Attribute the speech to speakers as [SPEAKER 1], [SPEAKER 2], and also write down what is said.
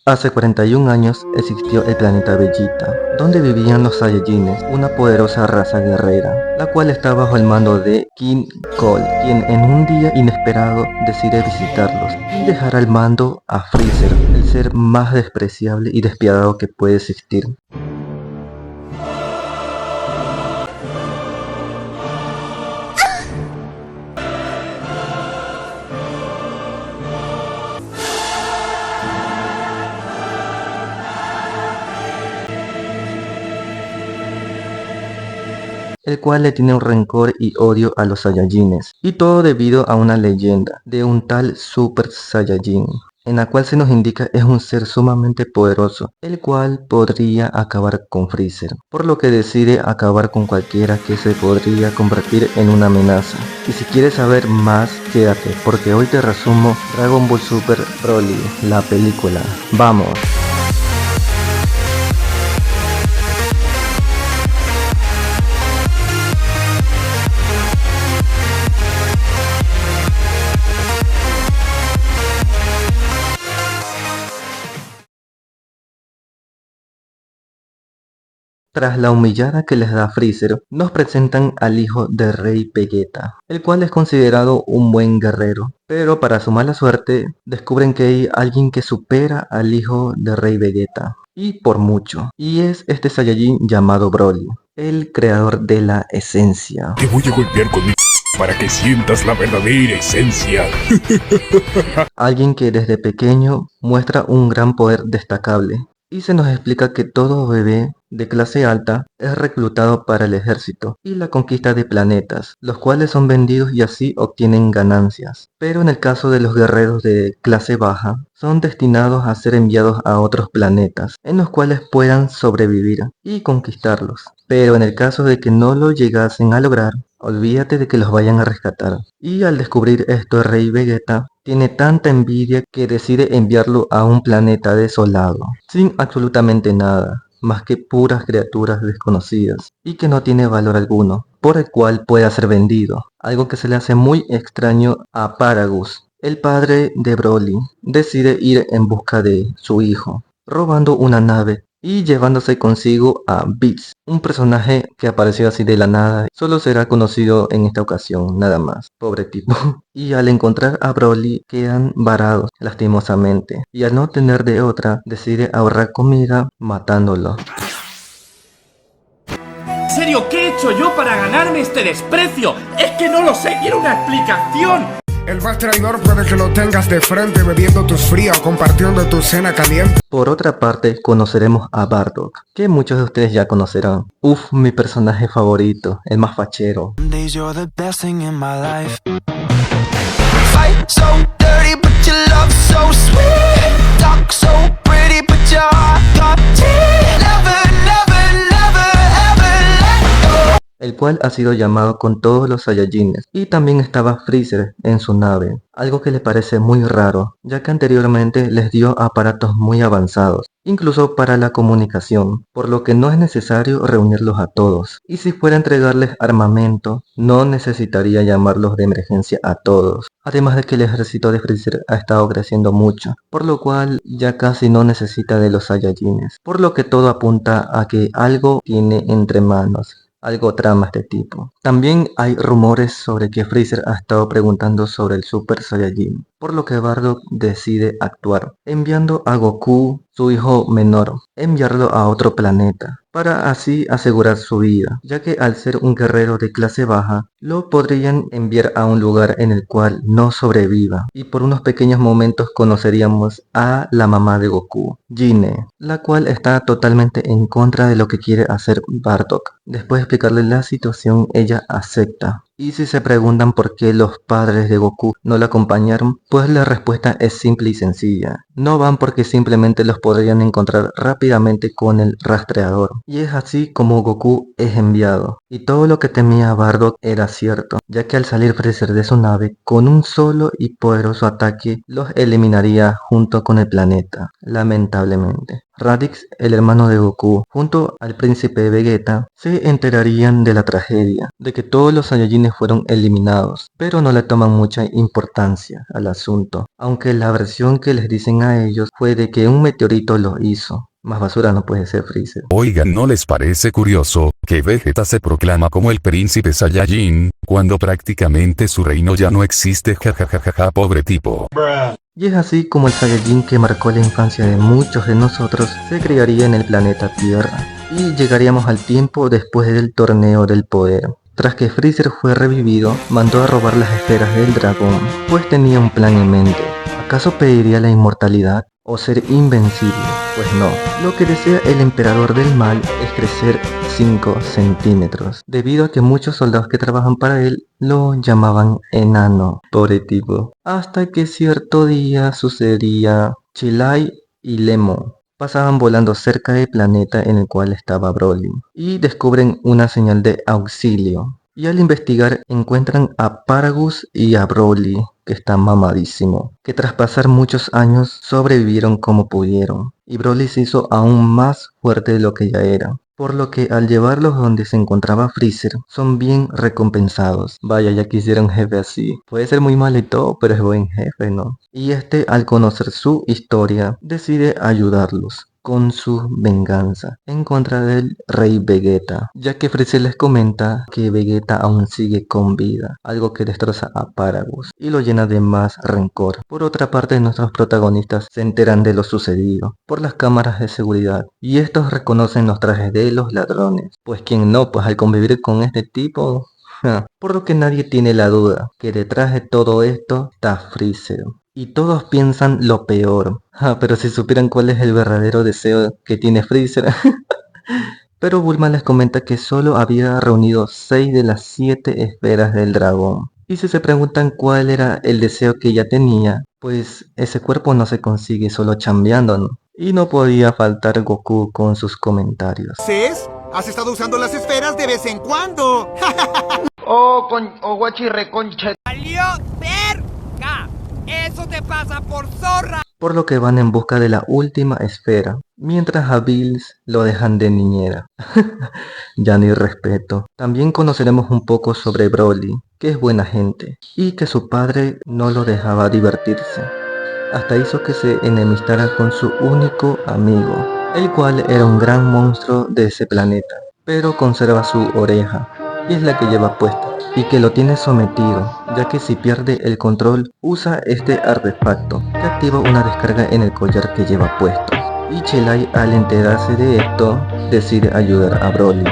[SPEAKER 1] Hace 41 años existió el planeta Vegeta, donde vivían los Saiyajines, una poderosa raza guerrera, la cual está bajo el mando de King Cold, quien en un día inesperado decide visitarlos y dejar al mando a Freezer, el ser más despreciable y despiadado que puede existir. El cual le tiene un rencor y odio a los Saiyajines, y todo debido a una leyenda de un tal Super Saiyajin, en la cual se nos indica es un ser sumamente poderoso, el cual podría acabar con Freezer, por lo que decide acabar con cualquiera que se podría convertir en una amenaza. Y si quieres saber más, quédate, porque hoy te resumo Dragon Ball Super Broly, la película. ¡Vamos! Tras la humillada que les da Freezer, nos presentan al hijo de Rey Vegeta, el cual es considerado un buen guerrero, pero para su mala suerte descubren que hay alguien que supera al hijo de Rey Vegeta, y por mucho, y es este Saiyajin llamado Broly, el creador de la esencia.
[SPEAKER 2] Te voy a golpear con mi para que sientas la verdadera esencia.
[SPEAKER 1] Alguien que desde pequeño muestra un gran poder destacable. Y se nos explica que todo bebé de clase alta es reclutado para el ejército y la conquista de planetas, los cuales son vendidos y así obtienen ganancias. Pero en el caso de los guerreros de clase baja, son destinados a ser enviados a otros planetas, en los cuales puedan sobrevivir y conquistarlos. Pero en el caso de que no lo llegasen a lograr, olvídate de que los vayan a rescatar. Y al descubrir esto, el Rey Vegeta tiene tanta envidia que decide enviarlo a un planeta desolado, sin absolutamente nada, más que puras criaturas desconocidas, y que no tiene valor alguno, por el cual pueda ser vendido, algo que se le hace muy extraño a Paragus. El padre de Broly decide ir en busca de su hijo, robando una nave y llevándose consigo a Beats, un personaje que apareció así de la nada, solo será conocido en esta ocasión, nada más, pobre tipo. Y al encontrar a Broly quedan varados, lastimosamente, y al no tener de otra, decide ahorrar comida matándolo.
[SPEAKER 3] ¿En serio qué he hecho yo para ganarme este desprecio? Es que no lo sé, quiero una explicación.
[SPEAKER 2] El más traidor puede que lo tengas de frente bebiendo tus fríos, compartiendo tu cena caliente.
[SPEAKER 1] Por otra parte, conoceremos a Bardock, que muchos de ustedes ya conocerán. Uf, mi personaje favorito, el más fachero. El cual ha sido llamado con todos los Saiyajines, y también estaba Freezer en su nave, algo que le parece muy raro, ya que anteriormente les dio aparatos muy avanzados, incluso para la comunicación, por lo que no es necesario reunirlos a todos, y si fuera a entregarles armamento, no necesitaría llamarlos de emergencia a todos, además de que el ejército de Freezer ha estado creciendo mucho, por lo cual ya casi no necesita de los Saiyajines, por lo que todo apunta a que algo tiene entre manos. Algo trama este tipo. También hay rumores sobre que Freezer ha estado preguntando sobre el Super Saiyajin, por lo que Bardock decide actuar, enviando a Goku, su hijo menor, enviarlo a otro planeta, para así asegurar su vida, ya que al ser un guerrero de clase baja, lo podrían enviar a un lugar en el cual no sobreviva, y por unos pequeños momentos conoceríamos a la mamá de Goku, Gine, la cual está totalmente en contra de lo que quiere hacer Bardock. Después de explicarle la situación, ella acepta. Y si se preguntan por qué los padres de Goku no lo acompañaron, pues la respuesta es simple y sencilla. No van porque simplemente los podrían encontrar rápidamente con el rastreador. Y es así como Goku es enviado. Y todo lo que temía Bardock era cierto, ya que al salir Freezer de su nave, con un solo y poderoso ataque, los eliminaría junto con el planeta, lamentablemente. Raditz, el hermano de Goku, junto al príncipe Vegeta, se enterarían de la tragedia, de que todos los Saiyajines fueron eliminados, pero no le toman mucha importancia al asunto, aunque la versión que les dicen a ellos fue de que un meteorito lo hizo. Más basura no puede ser Freezer.
[SPEAKER 4] Oigan, ¿no les parece curioso que Vegeta se proclama como el príncipe Saiyajin, cuando prácticamente su reino ya no existe? Jajajaja, pobre tipo.
[SPEAKER 1] Y es así como el Saiyajin que marcó la infancia de muchos de nosotros se crearía en el planeta Tierra. Y llegaríamos al tiempo después del torneo del poder. Tras que Freezer fue revivido, mandó a robar las esferas del dragón, pues tenía un plan en mente. ¿Acaso pediría la inmortalidad o ser invencible? Pues no, lo que desea el emperador del mal es crecer 5 centímetros, debido a que muchos soldados que trabajan para él lo llamaban enano, pobre tipo. Hasta que cierto día sucedería, Chilai y Lemo pasaban volando cerca del planeta en el cual estaba Broly, y descubren una señal de auxilio. Y al investigar encuentran a Paragus y a Broly, que está mamadísimo, que tras pasar muchos años sobrevivieron como pudieron, y Broly se hizo aún más fuerte de lo que ya era, por lo que al llevarlos donde se encontraba Freezer, son bien recompensados. Vaya, ya quisiera un jefe así. Puede ser muy mal y todo, pero es buen jefe, ¿no? Y al conocer su historia, decide ayudarlos con su venganza en contra del rey Vegeta, ya que Freezer les comenta que Vegeta aún sigue con vida, algo que destroza a Paragus y lo llena de más rencor. Por otra parte, nuestros protagonistas se enteran de lo sucedido por las cámaras de seguridad, y estos reconocen los trajes de los ladrones, pues quien no, pues al convivir con este tipo, por lo que nadie tiene la duda que detrás de todo esto está Freezer. Y todos piensan lo peor. Pero si supieran cuál es el verdadero deseo que tiene Freezer. Pero Bulma les comenta que solo había reunido 6 de las 7 esferas del dragón. Y si se preguntan cuál era el deseo que ella tenía, pues ese cuerpo no se consigue solo chambeando, ¿no? Y no podía faltar Goku con sus comentarios.
[SPEAKER 5] ¿Ces? ¿Has estado usando las esferas de vez en cuando?
[SPEAKER 6] Guachirre, concha.
[SPEAKER 7] ¡Salió cerca! ¡Eso te pasa por zorra!
[SPEAKER 1] Por lo que van en busca de la última esfera, mientras a Bills lo dejan de niñera. Ya ni respeto. También conoceremos un poco sobre Broly, que es buena gente, y que su padre no lo dejaba divertirse. Hasta hizo que se enemistara con su único amigo, el cual era un gran monstruo de ese planeta, pero conserva su oreja, y es la que lleva puesta, y que lo tiene sometido, ya que si pierde el control usa este artefacto que activa una descarga en el collar que lleva puesto. Y Chilai, al enterarse de esto, decide ayudar a Broly.